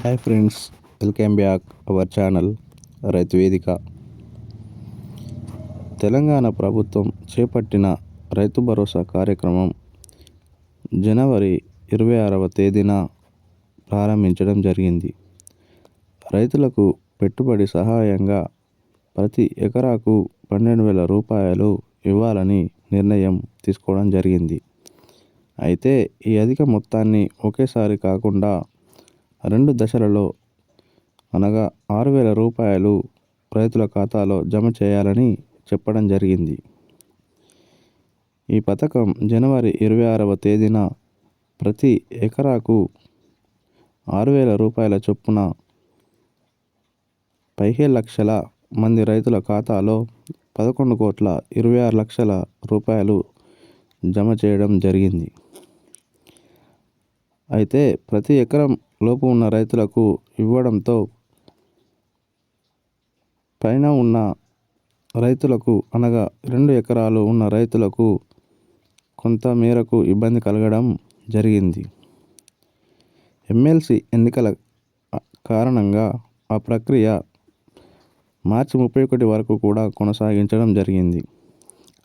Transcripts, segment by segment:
Hi friends, welcome back our channel రైతు వేదిక. తెలంగాణ ప్రభుత్వం చేపట్టిన రైతు భరోసా కార్యక్రమం జనవరి 26వ తేదీన ప్రారంభించడం జరిగింది. రైతులకు పెట్టుబడి సహాయంగా ప్రతి ఎకరాకు 12,000 రూపాయలు ఇవ్వాలని నిర్ణయం తీసుకోవడం జరిగింది. అయితే ఈ అధిక మొత్తాన్ని ఒకేసారి కాకుండా 2 దశలలో అనగా 6,000 రూపాయలు రైతుల ఖాతాలో జమ చేయాలని చెప్పడం జరిగింది. ఈ పథకం జనవరి 26వ తేదీన ప్రతి ఎకరాకు 6,000 రూపాయల చొప్పున 15 లక్షల మంది రైతుల ఖాతాలో 11,26,00,000 రూపాయలు జమ చేయడం జరిగింది. అయితే ప్రతి ఎకరం లోపు ఉన్న రైతులకు ఇవ్వడంతో పైన ఉన్న రైతులకు అనగా 2 ఎకరాలు ఉన్న రైతులకు కొంత మేరకు ఇబ్బంది కలగడం జరిగింది. ఎమ్మెల్సీ ఎన్నికల కారణంగా ఆ ప్రక్రియ మార్చి 31 వరకు కూడా కొనసాగించడం జరిగింది.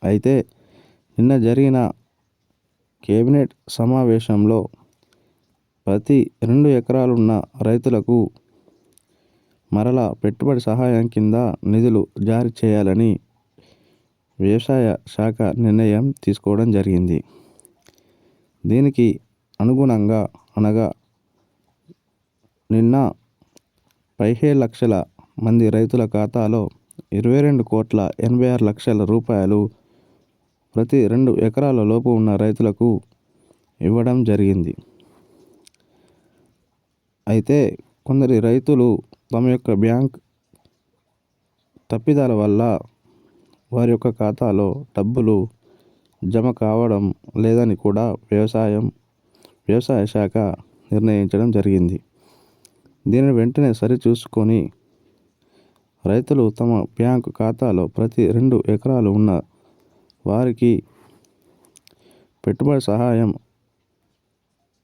అయితే నిన్న జరిగిన కేబినెట్ సమావేశంలో ప్రతి 2 ఎకరాలున్న రైతులకు మరలా పెట్టుబడి సహాయం కింద నిధులు జారీ చేయాలని వ్యవసాయ శాఖ నిర్ణయం తీసుకోవడం జరిగింది. దీనికి అనుగుణంగా అనగా నిన్న 15 లక్షల మంది రైతుల ఖాతాలో 22,86,00,000 రూపాయలు ప్రతి 2 ఎకరాల లోపు ఉన్న రైతులకు ఇవ్వడం జరిగింది. అయితే కొందరి రైతులు తమ యొక్క బ్యాంక్ తప్పిదాల వల్ల వారి యొక్క ఖాతాలో డబ్బులు జమ కావడం లేదని కూడా వ్యవసాయ శాఖ నిర్ణయించడం జరిగింది. దీనిని వెంటనే సరిచూసుకొని రైతులు తమ బ్యాంకు ఖాతాలో ప్రతి 2 ఎకరాలు ఉన్న వారికి పెట్టుబడి సహాయం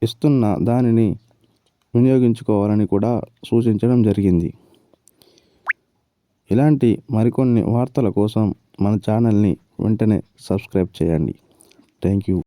ఇస్తున్న దానిని వినియోగించుకోవాలని కూడా సూచించడం జరిగింది. ఇలాంటి మరికొన్ని వార్తల కోసం మన ఛానల్ని వెంటనే సబ్స్క్రైబ్ చేయండి. Thank you.